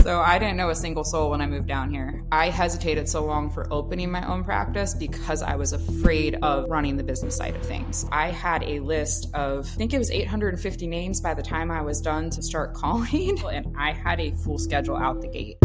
So I didn't know a single soul when I moved down here. I hesitated so long for opening my own practice because I was afraid of running the business side of things. I had a list of, I think it was 850 names by the time I was done to start calling, and I had a full schedule out the gate.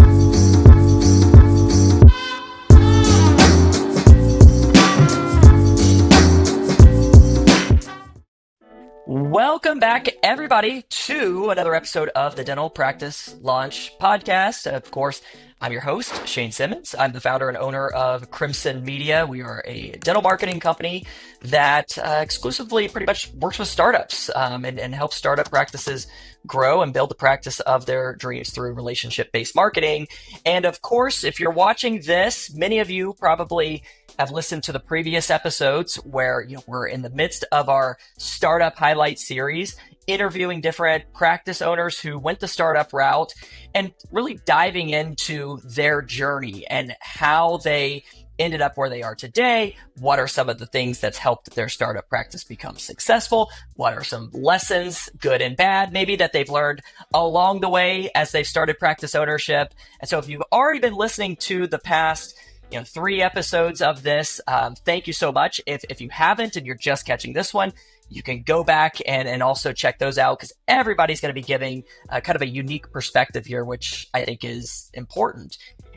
Welcome back, everybody, to another episode of the Dental Practice Launch Podcast. Of course, I'm your host, Shane Simmons. I'm the founder and owner of Crimson Media. We are a dental marketing company that exclusively pretty much works with startups and helps startup practices grow and build the practice of their dreams through relationship-based marketing. And of course, if you're watching this, many of you probably have listened to the previous episodes where we're in the midst of our startup highlight series, interviewing different practice owners who went the startup route and really diving into their journey and how they ended up where they are today. What are some of the things that's helped their startup practice become successful? What are some lessons, good and bad, maybe that they've learned along the way as they've started practice ownership? And so if you've already been listening to the past 3 episodes of this, thank you so much. If you haven't and you're just catching this one, you can go back and also check those out because everybody's going to be giving kind of a unique perspective here, which I think is important.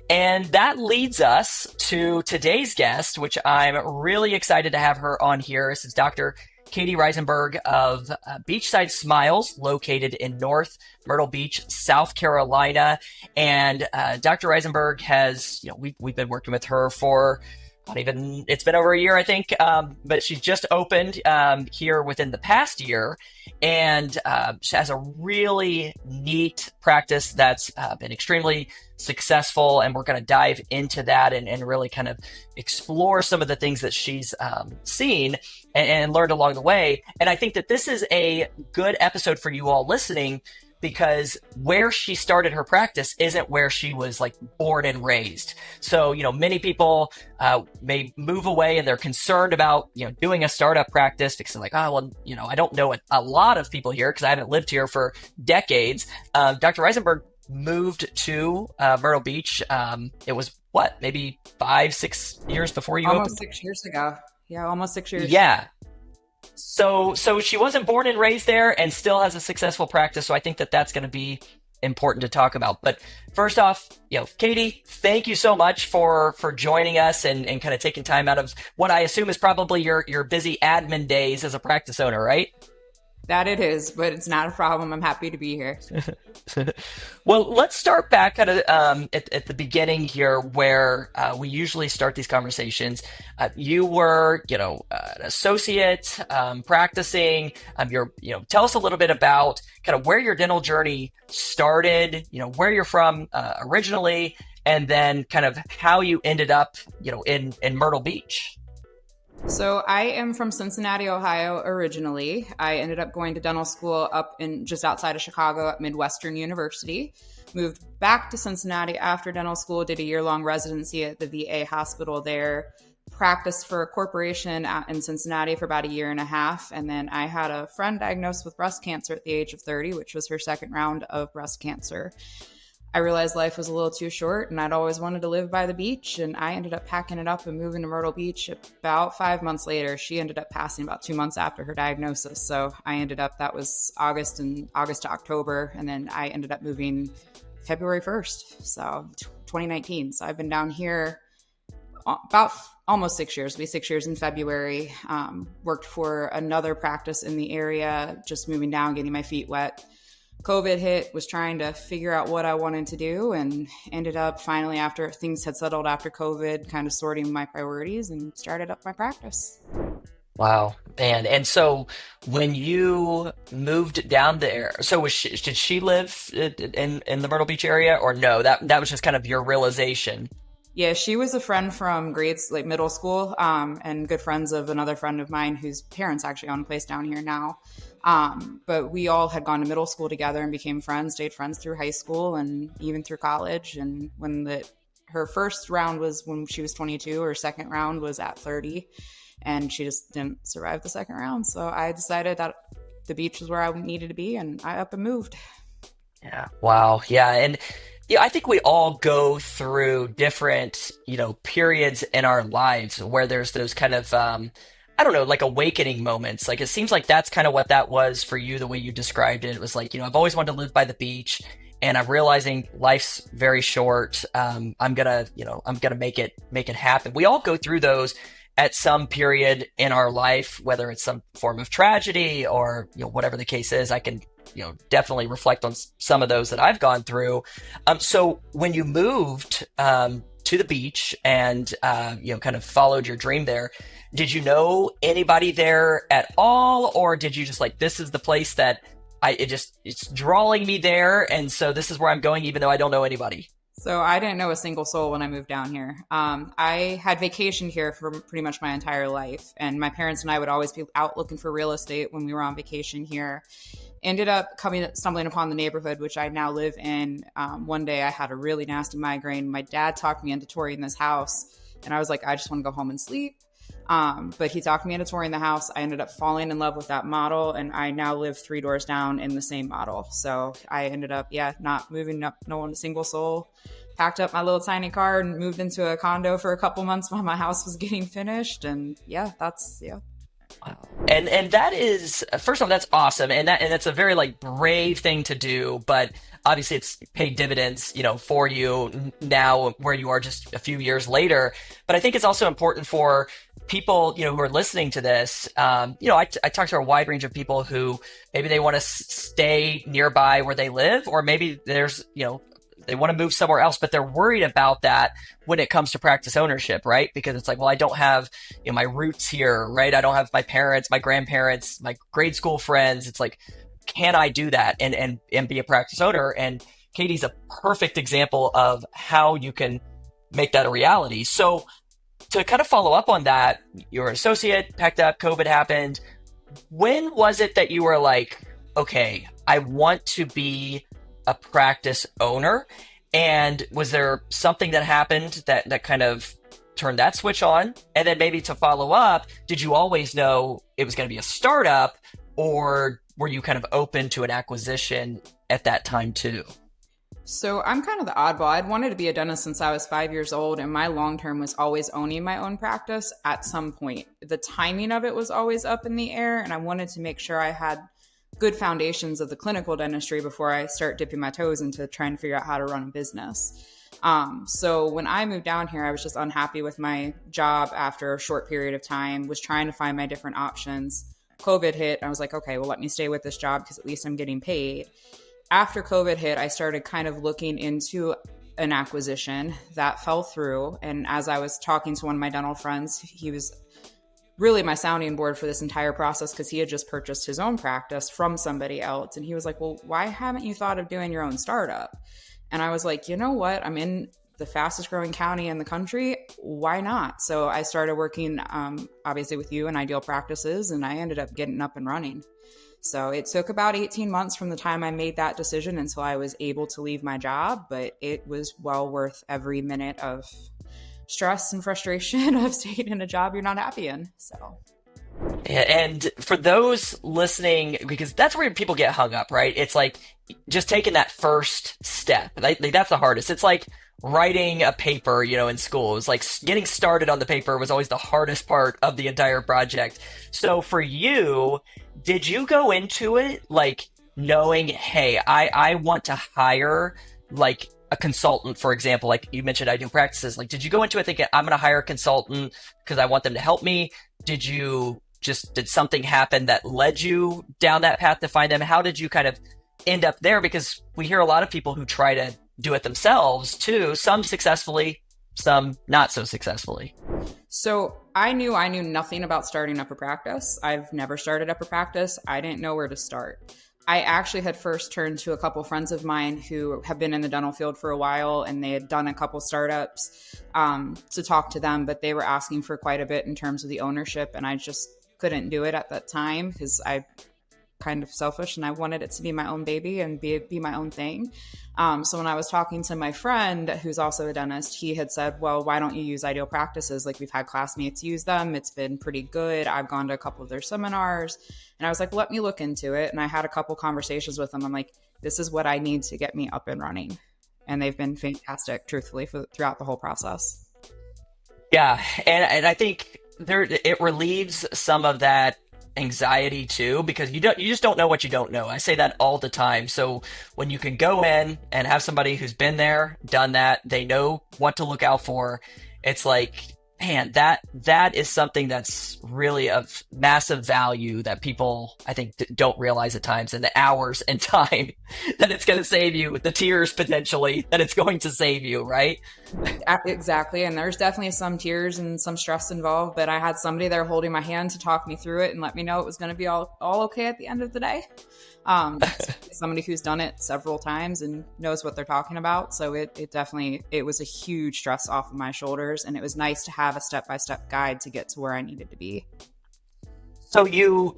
And that leads us to today's guest, which I'm really excited to have her on here. This is Dr. Katie Riesenberg of Beachside Smiles, located in North Myrtle Beach, South Carolina. And Dr. Riesenberg has, we've been working with her for it's been over a year, I think, but she's just opened here within the past year, and she has a really neat practice that's been extremely successful, and we're going to dive into that and really kind of explore some of the things that she's seen and learned along the way. And I think that this is a good episode for you all listening, because where she started her practice isn't where she was born and raised. So, many people may move away and they're concerned about, doing a startup practice because they're like, oh, well, I don't know a lot of people here because I haven't lived here for decades. Dr. Riesenberg moved to Myrtle Beach. It was maybe 5-6 years before you almost opened? 6 years ago. Yeah, almost 6 years. Yeah. So she wasn't born and raised there and still has a successful practice. So I think that that's going to be important to talk about. But first off, Katie, thank you so much for joining us and kind of taking time out of what I assume is probably your busy admin days as a practice owner, right? That it is, but it's not a problem. I'm happy to be here. Well, let's start back kind of at the beginning here where we usually start these conversations. You were, an associate practicing. Tell us a little bit about kind of where your dental journey started, where you're from originally, and then kind of how you ended up, in Myrtle Beach. So I am from Cincinnati, Ohio originally. I ended up going to dental school up in just outside of Chicago at Midwestern University. Moved back to Cincinnati after dental school, did a year-long residency at the VA hospital there, practiced for a corporation in Cincinnati for about a year and a half. And then I had a friend diagnosed with breast cancer at the age of 30, which was her second round of breast cancer. I realized life was a little too short and I'd always wanted to live by the beach, and I ended up packing it up and moving to Myrtle Beach about 5 months later. She ended up passing about 2 months after her diagnosis. So I ended up, that was August to October. And then I ended up moving February 1st. So 2019. So I've been down here about almost 6 years. It'll be 6 years in February. Worked for another practice in the area, just moving down, getting my feet wet. COVID hit, was trying to figure out what I wanted to do, and ended up finally, after things had settled after COVID, kind of sorting my priorities and started up my practice. Wow. And so when you moved down there, so did she live in the Myrtle Beach area, or no? That was just kind of your realization. Yeah, she was a friend from middle school, and good friends of another friend of mine whose parents actually own a place down here now. But we all had gone to middle school together and became friends, stayed friends through high school and even through college. And when her first round was when she was 22, her second round was at 30, and she just didn't survive the second round. So I decided that the beach was where I needed to be, and I up and moved. Yeah. Wow. Yeah. Yeah, I think we all go through different, periods in our lives where there's those kind of, I don't know, like awakening moments. Like it seems like that's kind of what that was for you, the way you described it. It was like, I've always wanted to live by the beach, and I'm realizing life's very short. I'm gonna make it happen. We all go through those at some period in our life, whether it's some form of tragedy or whatever the case is. I can definitely reflect on some of those that I've gone through. So when you moved to the beach and kind of followed your dream there, did you know anybody there at all, or did you just like, this is the place that it's drawing me there, and so this is where I'm going, even though I don't know anybody? So I didn't know a single soul when I moved down here. I had vacationed here for pretty much my entire life, and my parents and I would always be out looking for real estate when we were on vacation here. Ended up stumbling upon the neighborhood, which I now live in. One day I had a really nasty migraine. My dad talked me into touring this house, and I was like, I just want to go home and sleep. But he talked me into touring the house. I ended up falling in love with that model, and I now live 3 doors down in the same model. So I ended up, not moving up, no one, a single soul. Packed up my little tiny car and moved into a condo for a couple months while my house was getting finished. And that's. Wow. And that is, first off, that's awesome. And that's a very like brave thing to do, but obviously it's paid dividends, for you now where you are just a few years later. But I think it's also important for people, who are listening to this. I talk to a wide range of people who maybe they want to stay nearby where they live, or maybe there's, they want to move somewhere else, but they're worried about that when it comes to practice ownership, right? Because it's like, well, I don't have my roots here, right? I don't have my parents, my grandparents, my grade school friends. It's like, can I do that and be a practice owner? And Katie's a perfect example of how you can make that a reality. So to kind of follow up on that, you're an associate, packed up, COVID happened. When was it that you were like, okay, I want to be a practice owner? And was there something that happened that kind of turned that switch on? And then maybe to follow up, did you always know it was going to be a startup, or were you kind of open to an acquisition at that time too? So I'm kind of the oddball. I'd wanted to be a dentist since I was 5 years old, and my long term was always owning my own practice at some point. The timing of it was always up in the air, and I wanted to make sure I had good foundations of the clinical dentistry before I start dipping my toes into trying to figure out how to run a business. So when I moved down here, I was just unhappy with my job after a short period of time, was trying to find my different options. COVID hit. I was like, okay, well, let me stay with this job because at least I'm getting paid. After COVID hit, I started kind of looking into an acquisition that fell through. And as I was talking to one of my dental friends, he was really my sounding board for this entire process because he had just purchased his own practice from somebody else. And he was like, well, why haven't you thought of doing your own startup? And I was like, you know what? I'm in the fastest growing county in the country. Why not? So I started working, obviously with you and Ideal Practices, and I ended up getting up and running. So it took about 18 months from the time I made that decision until I was able to leave my job, but it was well worth every minute of stress and frustration of staying in a job you're not happy in. So. And for those listening, because that's where people get hung up, right? It's like just taking that first step. That's the hardest. It's like writing a paper, in school. It was like getting started on the paper was always the hardest part of the entire project. So for you, did you go into it like knowing, hey, I want to hire like a consultant, for example, like you mentioned, I do practices. Like, did you go into it thinking I'm going to hire a consultant because I want them to help me? Did something happen that led you down that path to find them? How did you kind of end up there? Because we hear a lot of people who try to do it themselves too, some successfully, some not so successfully. So I knew nothing about starting up a practice. I've never started up a practice. I didn't know where to start. I actually had first turned to a couple friends of mine who have been in the dental field for a while, and they had done a couple startups to talk to them, but they were asking for quite a bit in terms of the ownership, and I just couldn't do it at that time because I'm kind of selfish and I wanted it to be my own baby and be my own thing. So when I was talking to my friend, who's also a dentist, he had said, well, why don't you use Ideal Practices? Like, we've had classmates use them. It's been pretty good. I've gone to a couple of their seminars. And I was like, let me look into it. And I had a couple conversations with them. I'm like, this is what I need to get me up and running. and they've been fantastic, truthfully, throughout the whole process. Yeah, and I think it relieves some of that anxiety too, because you just don't know what you don't know. I say that all the time. So when you can go in and have somebody who's been there, done that, they know what to look out for, it's like, man, that is something that's really of massive value that people, I think, don't realize at times, and the hours and time that it's going to save you, the tears potentially that it's going to save you, right? Exactly. And there's definitely some tears and some stress involved, but I had somebody there holding my hand to talk me through it and let me know it was going to be all okay at the end of the day. Somebody who's done it several times and knows what they're talking about. So it definitely, it was a huge stress off of my shoulders, and it was nice to have a step-by-step guide to get to where I needed to be. So you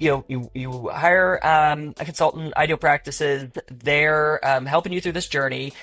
hire a consultant, Ideal Practices. They're helping you through this journey.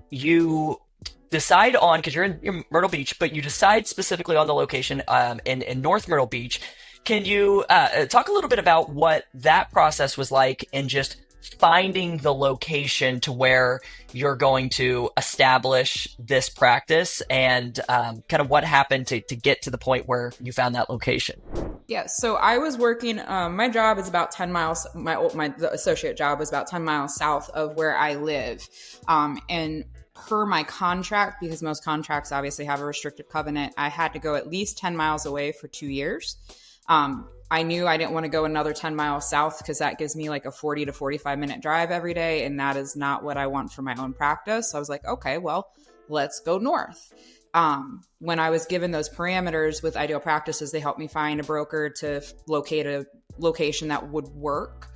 You decide on, because you're in Myrtle Beach, but you decide specifically on the location in North Myrtle Beach. Can you talk a little bit about what that process was like in just finding the location to where you're going to establish this practice, and kind of what happened to get to the point where you found that location? Yeah, so I was working, my job is about 10 miles, the associate job was about 10 miles south of where I live. And per my contract, because most contracts obviously have a restrictive covenant, I had to go at least 10 miles away for 2 years. I knew I didn't want to go another 10 miles south, because that gives me like a 40 to 45 minute drive every day. And that is not what I want for my own practice. So I was like, okay, well, let's go north. When I was given those parameters with Ideal Practices, they helped me find a broker to locate a location that would work.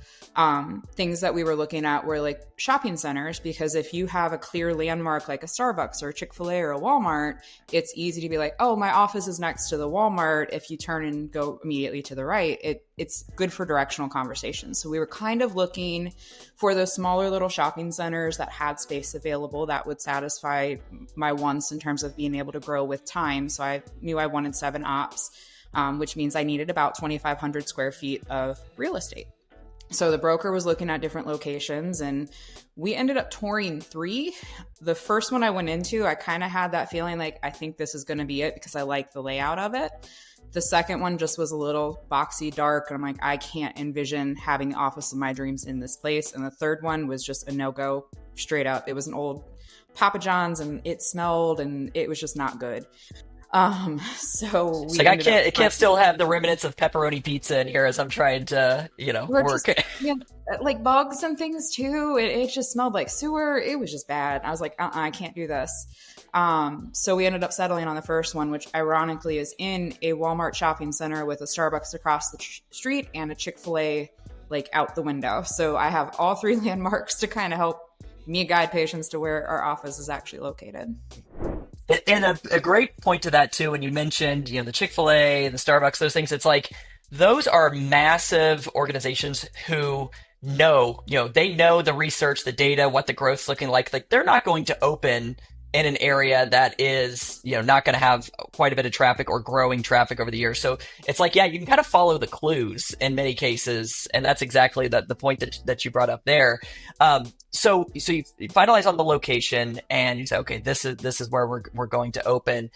Things that we were looking at were like shopping centers, because if you have a clear landmark like a Starbucks or a Chick-fil-A or a Walmart, it's easy to be like, oh, my office is next to the Walmart. If you turn and go immediately to the right, it's good for directional conversations. So we were kind of looking for those smaller little shopping centers that had space available that would satisfy my wants in terms of being able to grow with time. So I knew I wanted 7 ops, which means I needed about 2,500 square feet of real estate. So the broker was looking at different locations, and we ended up touring 3. The first one I went into, I kind of had that feeling like, I think this is going to be it, because I like the layout of it. The second one just was a little boxy, dark, and I'm like, I can't envision having the office of my dreams in this place. And the third one was just a no-go, straight up. It was an old Papa John's, and it smelled, and it was just not good. So it's like I can't still have the remnants of pepperoni pizza in here as I'm trying to, work. Just, like bugs and things too. It just smelled like sewer. It was just bad. I was like, I can't do this. So we ended up settling on the first one, which ironically is in a Walmart shopping center with a Starbucks across the street and a Chick-fil-A like out the window. So I have all 3 landmarks to kind of help me guide patients to where our office is actually located. And a great point to that too, when you mentioned, the Chick-fil-A and the Starbucks, those things, it's like, those are massive organizations who know, they know the research, the data, what the growth's looking like. Like, they're not going to open in an area that is, not going to have quite a bit of traffic or growing traffic over the years. So it's like, yeah, you can kind of follow the clues in many cases. And that's exactly the point that you brought up there. So you finalize on the location and you say, okay, this is where we're going to open.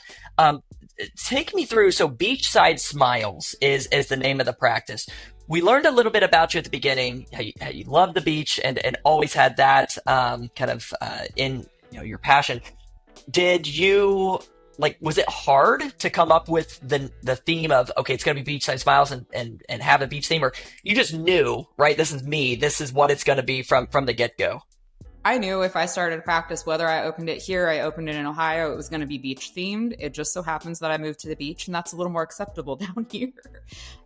Take me through. So Beachside Smiles is the name of the practice. We learned a little bit about you at the beginning, how you love the beach and always had that in your passion. Did you was it hard to come up with the theme of, okay, it's going to be Beachside Smiles and have a beach theme, or you just knew, right? This is me. This is what it's going to be from the get-go. I knew if I started a practice, whether I opened it here, I opened it in Ohio, it was going to be beach themed. It just so happens that I moved to the beach, and that's a little more acceptable down here.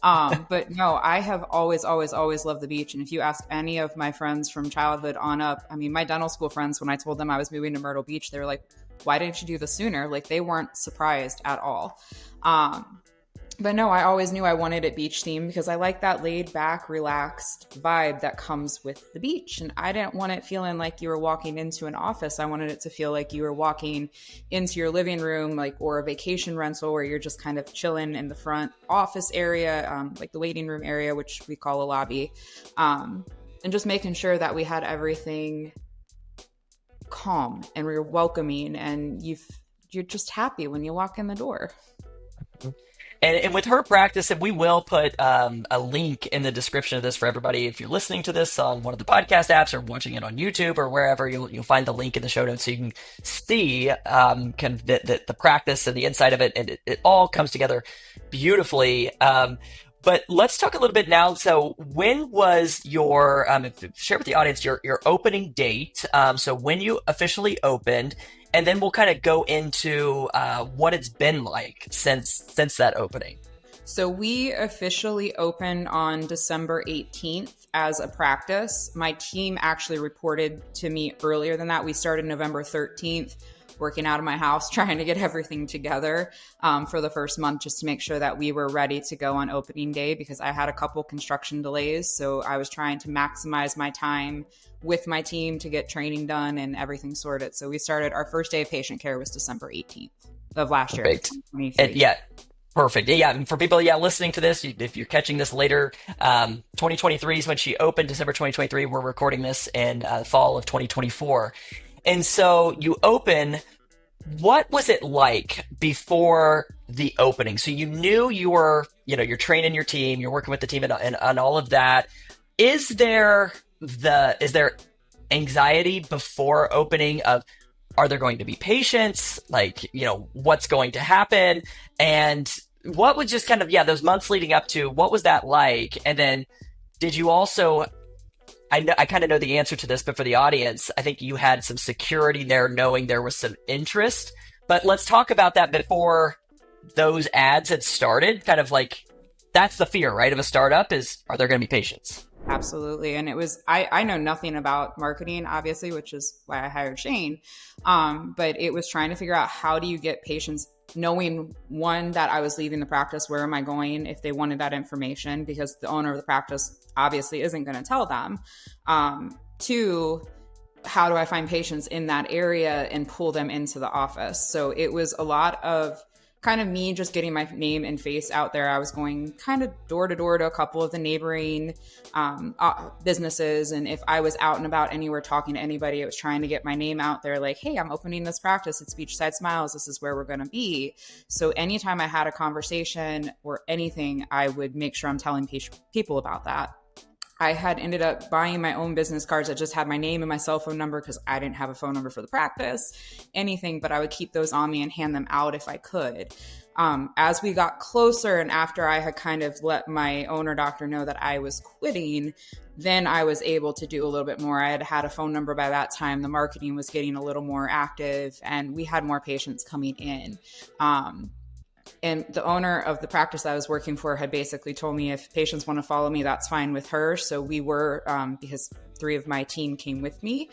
But no, I have always, always, always loved the beach. And if you ask any of my friends from childhood on up, I mean, my dental school friends, when I told them I was moving to Myrtle Beach, they were like, why didn't you do this sooner? Like, they weren't surprised at all. But no, I always knew I wanted it beach themed because I like that laid back, relaxed vibe that comes with the beach. And I didn't want it feeling like you were walking into an office. I wanted it to feel like you were walking into your living room, or a vacation rental where you're just kind of chilling in the front office area, like the waiting room area, which we call a lobby, and just making sure that we had everything calm and you're welcoming, and you're just happy when you walk in the door. And with her practice, and we will put a link in the description of this for everybody. If you're listening to this on one of the podcast apps or watching it on YouTube or wherever, you'll find the link in the show notes so you can see kind of the practice and the inside of it, and it all comes together beautifully. But let's talk a little bit now. So when was your, share with the audience your opening date? So when you officially opened, and then we'll kind of go into what it's been like since that opening. So we officially opened on December 18th as a practice. My team actually reported to me earlier than that. We started November 13th, working out of my house, trying to get everything together for the first month, just to make sure that we were ready to go on opening day, because I had a couple construction delays. So I was trying to maximize my time with my team to get training done and everything sorted. So we started, our first day of patient care was December 18th of last year. Perfect. Yeah. Perfect. Yeah. And for people, listening to this, if you're catching this later, 2023 is when she opened, December 2023. We're recording this in fall of 2024. And so you open, what was it like before the opening? So you knew you were, you're training your team, you're working with the team and all of that. Is there anxiety before opening of, are there going to be patients? Like, what's going to happen? And what was just kind of, those months leading up to, what was that like? And then did you also, I kind of know the answer to this, but for the audience, I think you had some security there, knowing there was some interest. But let's talk about that before those ads had started. Kind of like, that's the fear, right, of a startup is, are there going to be patients? Absolutely. And it was, I know nothing about marketing, obviously, which is why I hired Shane. But it was trying to figure out, how do you get patients, knowing, one, that I was leaving the practice, where am I going if they wanted that information, because the owner of the practice obviously isn't going to tell them. Two, how do I find patients in that area and pull them into the office? So it was a lot of kind of me just getting my name and face out there. I was going kind of door to door to a couple of the neighboring businesses. And if I was out and about anywhere talking to anybody, it was trying to get my name out there, like, hey, I'm opening this practice. It's Beachside Smiles. This is where we're going to be. So anytime I had a conversation or anything, I would make sure I'm telling people about that. I had ended up buying my own business cards that just had my name and my cell phone number, because I didn't have a phone number for the practice, anything, but I would keep those on me and hand them out if I could. As we got closer, and after I had kind of let my owner doctor know that I was quitting, then I was able to do a little bit more. I had a phone number by that time. The marketing was getting a little more active, and we had more patients coming in. And the owner of the practice that I was working for had basically told me, if patients want to follow me, that's fine with her. So we were, because 3 of my team came with me,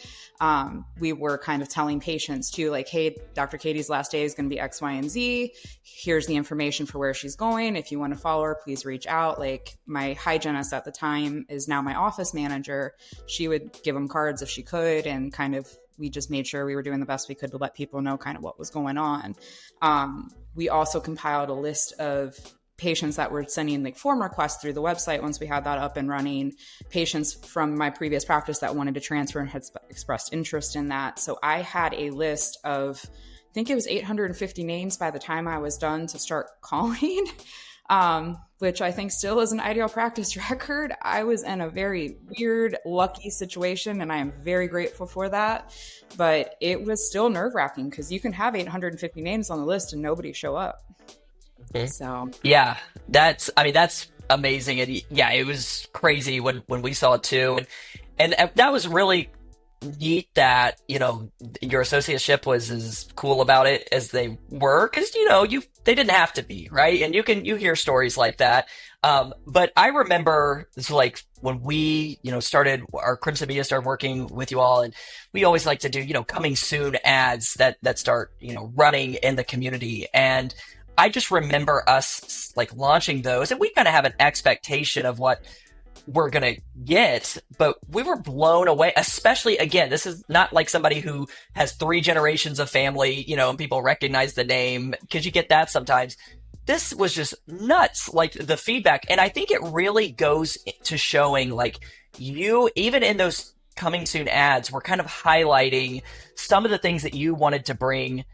we were kind of telling patients too, like, hey, Dr. Katie's last day is going to be X, Y, and Z. Here's the information for where she's going. If you want to follow her, please reach out. Like, my hygienist at the time is now my office manager. She would give them cards if she could, and kind of, we just made sure we were doing the best we could to let people know kind of what was going on. We also compiled a list of patients that were sending like form requests through the website once we had that up and running, patients from my previous practice that wanted to transfer and had expressed interest in that. So I had a list of, I think it was 850 names by the time I was done to start calling. Which I think still is an ideal practice record. I was in a very weird, lucky situation, and I am very grateful for that. But it was still nerve-wracking, because you can have 850 names on the list and nobody show up. Okay. So yeah, that's amazing. And yeah, it was crazy when we saw it too. And that was really neat that, your associateship was as cool about it as they were, because, they didn't have to be, right? And you hear stories like that. But I remember it's like when we, started our Crimson Media, started working with you all, and we always like to do, coming soon ads that start, running in the community. And I just remember us like launching those, and we kind of have an expectation of what we're going to get, but we were blown away, especially, again, this is not like somebody who has 3 generations of family, and people recognize the name, because you get that sometimes. This was just nuts, like the feedback. And I think it really goes to showing, like, you, even in those coming soon ads were kind of highlighting some of the things that you wanted to bring,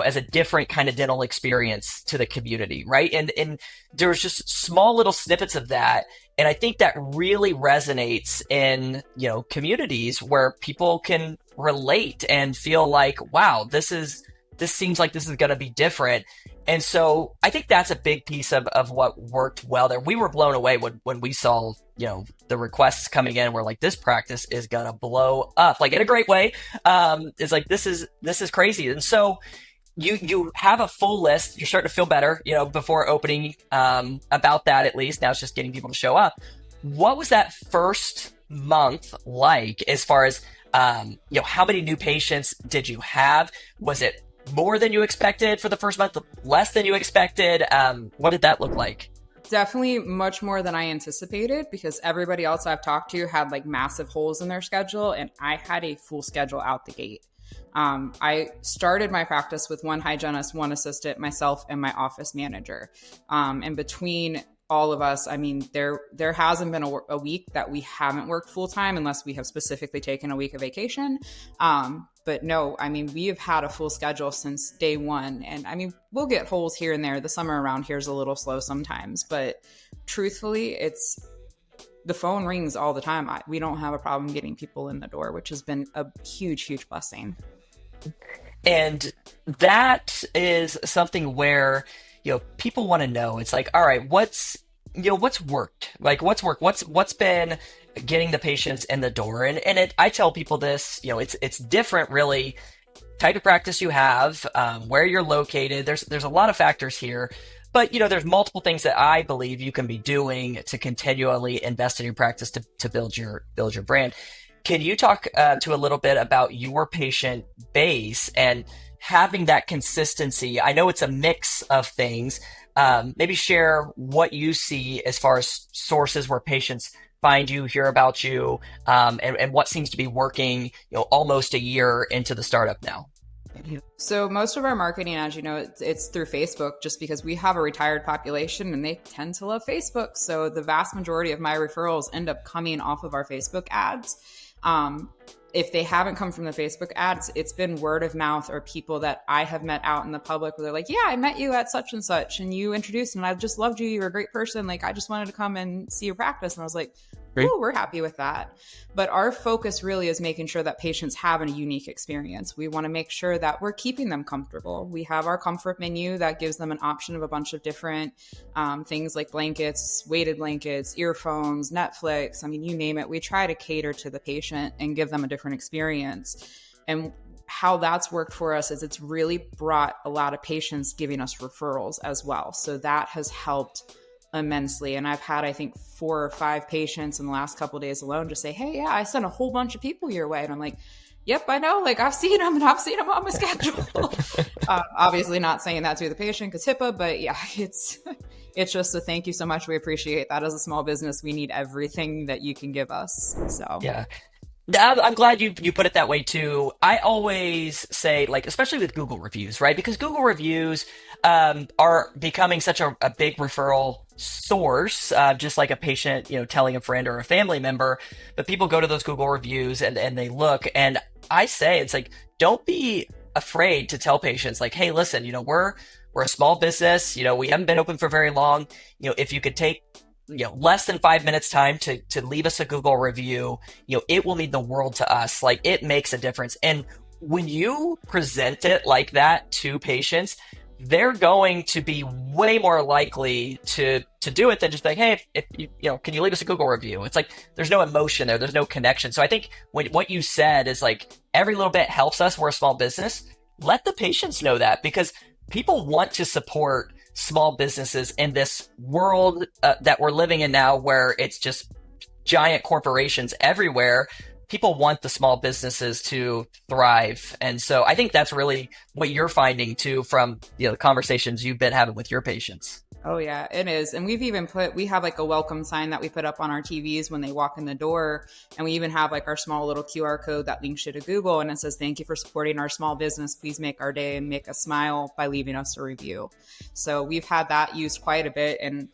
as a different kind of dental experience to the community, right? And there's just small little snippets of that. And I think that really resonates in, communities where people can relate and feel like, wow, this seems like this is going to be different. And so I think that's a big piece of what worked well there. We were blown away when we saw, the requests coming in. We're like, this practice is going to blow up, like in a great way. It's like, this is crazy. And so you have a full list. You're starting to feel better, before opening, about that at least. Now it's just getting people to show up. What was that first month like as far as, how many new patients did you have? Was it more than you expected for the first month, less than you expected? What did that look like? Definitely much more than I anticipated, because everybody else I've talked to had like massive holes in their schedule, and I had a full schedule out the gate. I started my practice with one hygienist, one assistant, myself, and my office manager. And between all of us, I mean, there hasn't been a week that we haven't worked full time unless we have specifically taken a week of vacation. But no, I mean, we have had a full schedule since day one. And I mean, we'll get holes here and there. The summer around here is a little slow sometimes, but truthfully, the phone rings all the time. We don't have a problem getting people in the door, which has been a huge, huge blessing. And that is something where, people want to know. It's like, all right, what's worked? Like, what's worked? What's been getting the patients in the door? And I tell people this, it's different really, type of practice you have, where you're located. There's a lot of factors here, but there's multiple things that I believe you can be doing to continually invest in your practice to build your brand. Can you talk to a little bit about your patient base and having that consistency? I know it's a mix of things. Maybe share what you see as far as sources where patients find you, hear about you, and what seems to be working, almost a year into the startup now. So most of our marketing, as you know, it's through Facebook, just because we have a retired population and they tend to love Facebook. So the vast majority of my referrals end up coming off of our Facebook ads. If they haven't come from the Facebook ads, it's been word of mouth or people that I have met out in the public where they're like, yeah, I met you at such and such and you introduced and I just loved you. You're a great person. Like, I just wanted to come and see your practice. And I was like, oh, we're happy with that. But our focus really is making sure that patients have a unique experience. We want to make sure that we're keeping them comfortable. We have our comfort menu that gives them an option of a bunch of different things like blankets, weighted blankets, earphones, Netflix. I mean, you name it. We try to cater to the patient and give them a different experience. And how that's worked for us is it's really brought a lot of patients giving us referrals as well. So that has helped immensely. And I've had, I think, 4 or 5 patients in the last couple of days alone just say, hey, yeah, I sent a whole bunch of people your way. And I'm like, yep, I know. Like, I've seen them and I've seen them on my schedule. Obviously not saying that to the patient because HIPAA, but yeah, it's just a thank you so much. We appreciate that. As a small business, we need everything that you can give us. So yeah. I'm glad you put it that way too. I always say, like, especially with Google reviews, right? Because Google reviews are becoming such a big referral source, just like a patient, telling a friend or a family member. But people go to those Google reviews and they look, and I say, it's like, don't be afraid to tell patients, like, hey, listen, we're a small business, we haven't been open for very long. If you could take less than 5 minutes time to leave us a Google review, it will mean the world to us. Like, it makes a difference. And when you present it like that to patients, they're going to be way more likely to do it than just like, hey, if you can you leave us a Google review? It's like, there's no emotion there. There's no connection. So I think what you said is like, every little bit helps us. We're a small business. Let the patients know that, because people want to support small businesses in this world that we're living in now, where it's just giant corporations everywhere. People want the small businesses to thrive. And so I think that's really what you're finding too from the conversations you've been having with your patients. Oh yeah, it is. And we have like a welcome sign that we put up on our TVs when they walk in the door. And we even have like our small little QR code that links you to Google. And it says, thank you for supporting our small business. Please make our day and make us smile by leaving us a review. So we've had that used quite a bit. And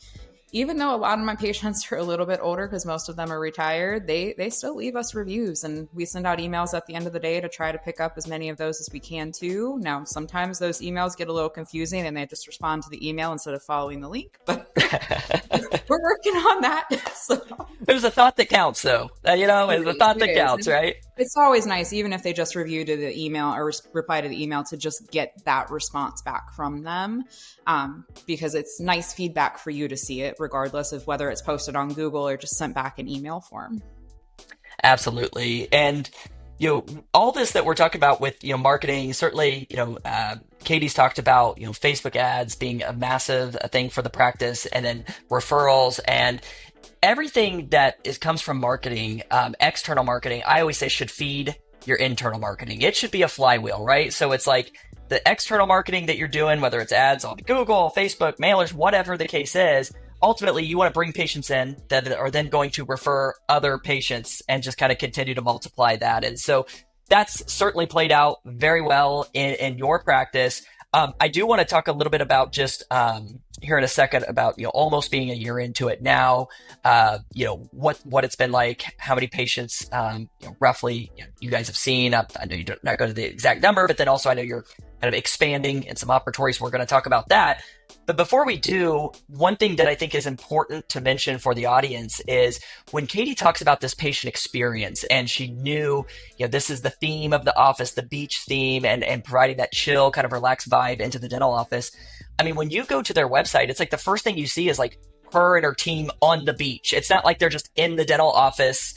even though a lot of my patients are a little bit older because most of them are retired, they still leave us reviews, and we send out emails at the end of the day to try to pick up as many of those as we can too. Now, sometimes those emails get a little confusing and they just respond to the email instead of following the link, but we're working on that. So. There's a thought that counts, though. It's a thought that counts, right? It's always nice, even if they just review to the email or reply to the email, to just get that response back from them, because it's nice feedback for you to see it, regardless of whether it's posted on Google or just sent back in email form. Absolutely. And all this that we're talking about with marketing, certainly Katie's talked about Facebook ads being a massive thing for the practice, and then referrals and everything that comes from marketing, external marketing, I always say should feed your internal marketing. It should be a flywheel, right? So it's like the external marketing that you're doing, whether it's ads on Google, Facebook, mailers, whatever the case is, ultimately you want to bring patients in that are then going to refer other patients and just kind of continue to multiply that. And so that's certainly played out very well in your practice. I do want to talk a little bit about just here in a second about almost being a year into it now. What it's been like, how many patients roughly you guys have seen. I know you don't not go to the exact number, but then also I know you're kind of expanding in some operatories. We're going to talk about that. But before we do, one thing that I think is important to mention for the audience is when Katie talks about this patient experience, and she knew, this is the theme of the office, the beach theme, and providing that chill, kind of relaxed vibe into the dental office. I mean, when you go to their website, it's like the first thing you see is like her and her team on the beach. It's not like they're just in the dental office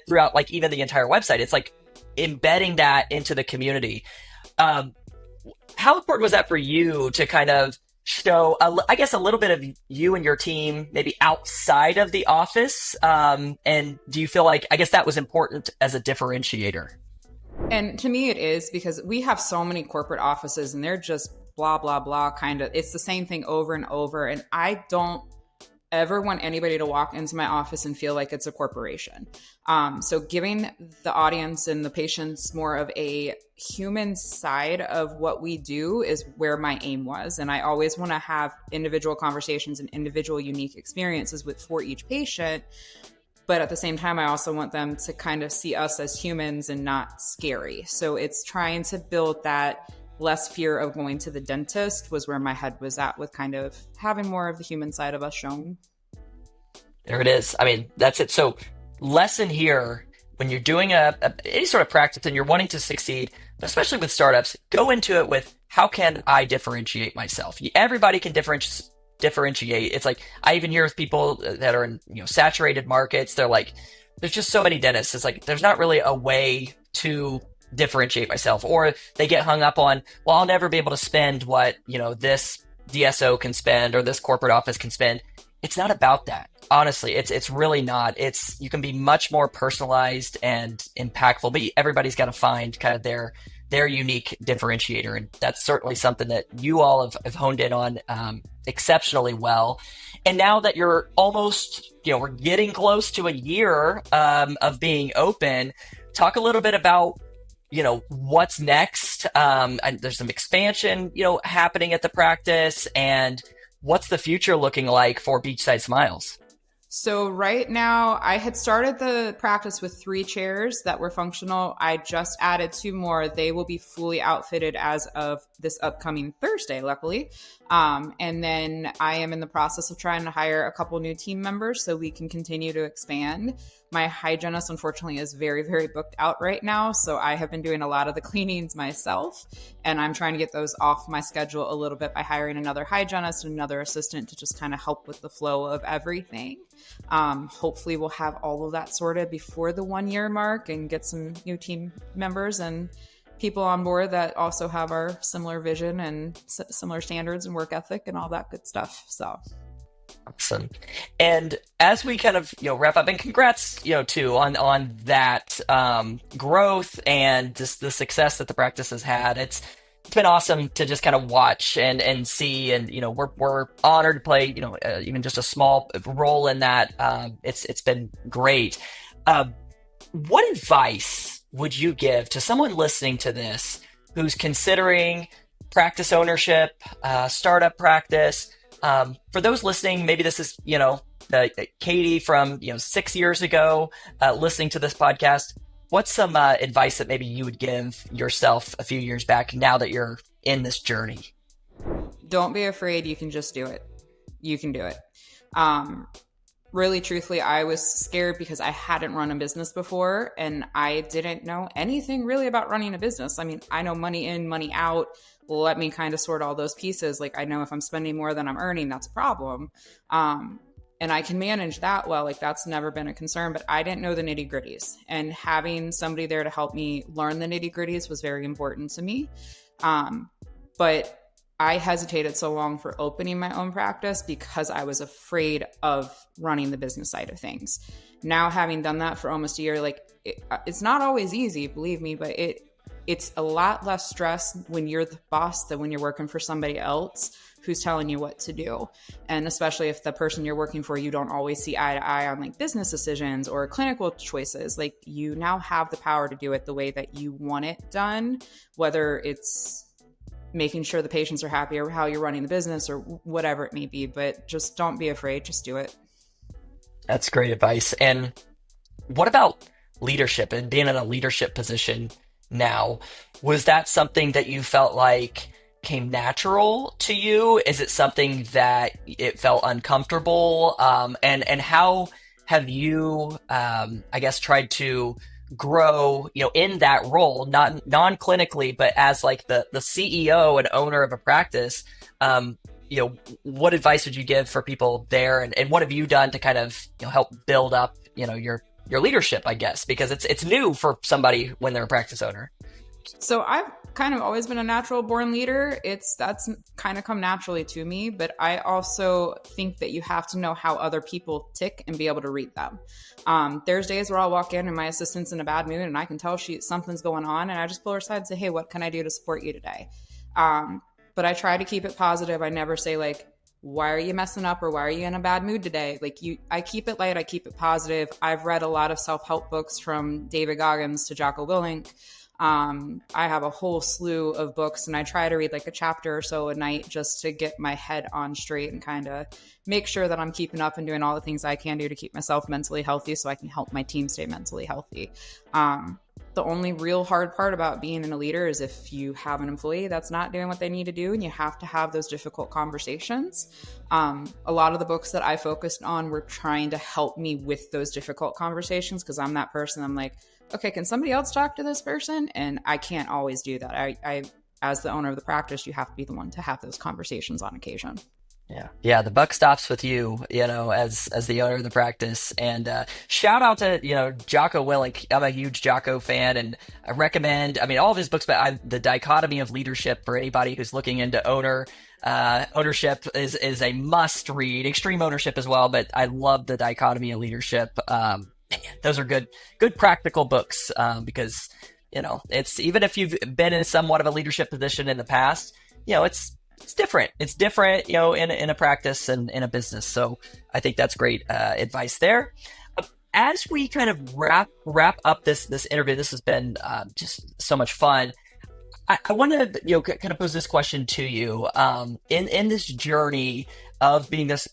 throughout like even the entire website. It's like embedding that into the community. How important was that for you to kind of show, I guess, a little bit of you and your team maybe outside of the office? And do you feel like, I guess that was important as a differentiator? And to me it is, because we have so many corporate offices and they're just blah, blah, blah, kind of, it's the same thing over and over. And I don't ever want anybody to walk into my office and feel like it's a corporation. So giving the audience and the patients more of a human side of what we do is where my aim was. And I always want to have individual conversations and individual unique experiences for each patient. But at the same time, I also want them to kind of see us as humans and not scary. So it's trying to build that less fear of going to the dentist was where my head was at, with kind of having more of the human side of us shown. There it is. I mean, that's it. So lesson here, when you're doing any sort of practice and you're wanting to succeed, especially with startups, go into it with, how can I differentiate myself? Everybody can differentiate. It's like, I even hear with people that are in saturated markets, they're like, there's just so many dentists. It's like, there's not really a way to differentiate myself, or they get hung up on, well, I'll never be able to spend what this DSO can spend or this corporate office can spend. It's not about that. Honestly, it's really not. You can be much more personalized and impactful, but everybody's got to find kind of their unique differentiator, and that's certainly something that you all have honed in on exceptionally well. And now that you're almost, we're getting close to a year of being open, talk a little bit about what's next. And there's some expansion, happening at the practice, and what's the future looking like for Beachside Smiles? So right now, I had started the practice with 3 chairs that were functional. I just added 2 more. They will be fully outfitted as of this upcoming Thursday, luckily. And then I am in the process of trying to hire a couple new team members so we can continue to expand. My hygienist, unfortunately, is very, very booked out right now. So I have been doing a lot of the cleanings myself, and I'm trying to get those off my schedule a little bit by hiring another hygienist and another assistant to just kind of help with the flow of everything. Hopefully we'll have all of that sorted before the 1-year mark and get some new team members and people on board that also have our similar vision and similar standards and work ethic and all that good stuff. So awesome. And as we kind of wrap up, and congrats too on that growth and just the success that the practice has had. It's been awesome to just kind of watch and see, and we're honored to play even just a small role in that. It's been great. What advice would you give to someone listening to this who's considering practice ownership, startup practice? For those listening, maybe this is, Katie from, 6 years ago, listening to this podcast. What's some advice that maybe you would give yourself a few years back now that you're in this journey? Don't be afraid. You can just do it. You can do it. Really, truthfully, I was scared because I hadn't run a business before and I didn't know anything really about running a business. I mean, I know money in, money out. Let me kind of sort all those pieces. Like, I know if I'm spending more than I'm earning, that's a problem. And I can manage that well. Like, that's never been a concern, but I didn't know the nitty gritties. And having somebody there to help me learn the nitty gritties was very important to me. But I hesitated so long for opening my own practice because I was afraid of running the business side of things. Now, having done that for almost a year, like it's not always easy, believe me, but it's a lot less stress when you're the boss than when you're working for somebody else who's telling you what to do. And especially if the person you're working for, you don't always see eye to eye on like business decisions or clinical choices. Like, you now have the power to do it the way that you want it done, whether it's making sure the patients are happy or how you're running the business or whatever it may be. But just don't be afraid. Just do it. That's great advice. And what about leadership and being in a leadership position now? Was that something that you felt like came natural to you? Is it something that it felt uncomfortable? And how have you, I guess, tried to grow, in that role, not non-clinically, but as like the CEO and owner of a practice? What advice would you give for people there, and what have you done to kind of help build up your leadership, I guess, because it's new for somebody when they're a practice owner? So I've kind of always been a natural born leader. That's kind of come naturally to me, but I also think that you have to know how other people tick and be able to read them. There's days where I'll walk in and my assistant's in a bad mood and I can tell something's going on, and I just pull her aside and say, hey, what can I do to support you today? But I try to keep it positive. I never say like, why are you messing up or why are you in a bad mood today? Like, I keep it light. I keep it positive. I've read a lot of self-help books from David Goggins to Jocko Willink. I have a whole slew of books, and I try to read like a chapter or so a night just to get my head on straight and kind of make sure that I'm keeping up and doing all the things I can do to keep myself mentally healthy so I can help my team stay mentally healthy. The only real hard part about being a leader is if you have an employee that's not doing what they need to do, and you have to have those difficult conversations. A lot of the books that I focused on were trying to help me with those difficult conversations, because I'm that person. I'm like, okay, can somebody else talk to this person? And I can't always do that. I as the owner of the practice, you have to be the one to have those conversations on occasion. Yeah. The buck stops with you, as the owner of the practice. And shout out to Jocko Willink. I'm a huge Jocko fan, and I recommend. I mean, all of his books, but the Dichotomy of Leadership for anybody who's looking into ownership is a must read. Extreme Ownership as well, but I love the Dichotomy of Leadership. Those are good practical books, because it's, even if you've been in somewhat of a leadership position in the past, it's different. It's different, in a practice and in a business. So I think that's great advice there. As we kind of wrap up this interview, this has been just so much fun. I want to kind of pose this question to you. In this journey of being this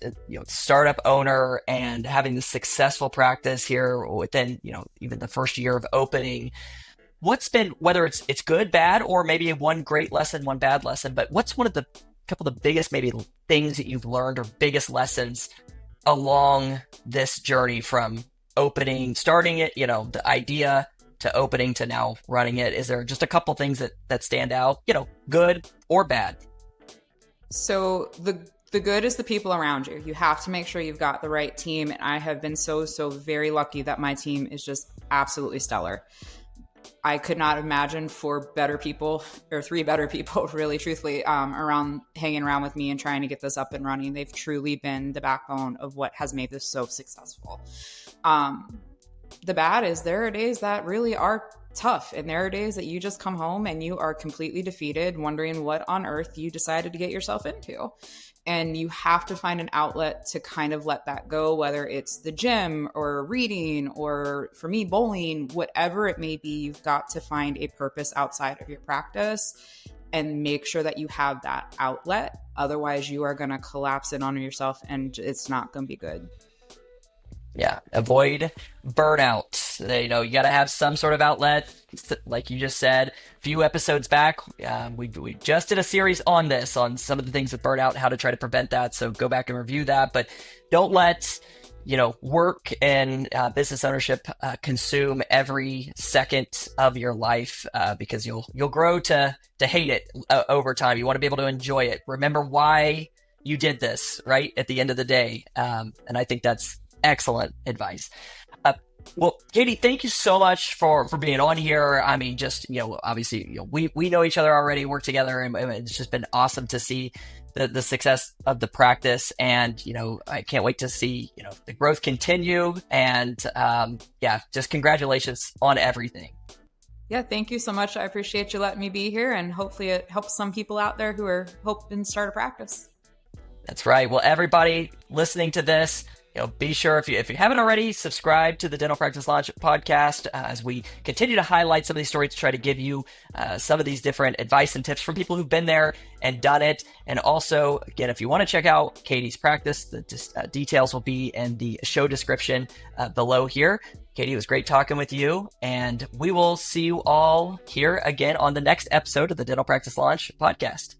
startup owner and having this successful practice here within even the first year of opening, what's been, whether it's good, bad, or maybe one great lesson, one bad lesson, but what's one of the couple of the biggest maybe things that you've learned or biggest lessons along this journey from starting it, the idea to opening to now running it? Is there just a couple things that stand out, good or bad? So the good is the people around you. You have to make sure you've got the right team. And I have been so very lucky that my team is just absolutely stellar. I could not imagine four better people, or three better people, really, truthfully, hanging around with me and trying to get this up and running. They've truly been the backbone of what has made this so successful. The bad is there are days that really are tough, and there are days that you just come home and you are completely defeated, wondering what on earth you decided to get yourself into. And you have to find an outlet to kind of let that go, whether it's the gym or reading, or for me, bowling, whatever it may be. You've got to find a purpose outside of your practice and make sure that you have that outlet. Otherwise, you are going to collapse in on yourself and it's not going to be good. Yeah, avoid burnout. You got to have some sort of outlet, like you just said. A few episodes back, we just did a series on this, on some of the things with burnout, how to try to prevent that. So go back and review that. But don't let work and business ownership consume every second of your life, because you'll grow to hate it over time. You want to be able to enjoy it. Remember why you did this, right? At the end of the day, and I think that's excellent advice. Well, Katie, thank you so much for being on here. I mean, just, obviously, we know each other already, work together, and it's just been awesome to see the success of the practice. And, I can't wait to see, the growth continue. And just congratulations on everything. Yeah, thank you so much. I appreciate you letting me be here, and hopefully it helps some people out there who are hoping to start a practice. That's right. Well, everybody listening to this, be sure, if you haven't already, subscribe to the Dental Practice Launch podcast, as we continue to highlight some of these stories to try to give you some of these different advice and tips from people who've been there and done it. And also, again, if you want to check out Katie's practice, the details will be in the show description below here. Katie, it was great talking with you, and we will see you all here again on the next episode of the Dental Practice Launch podcast.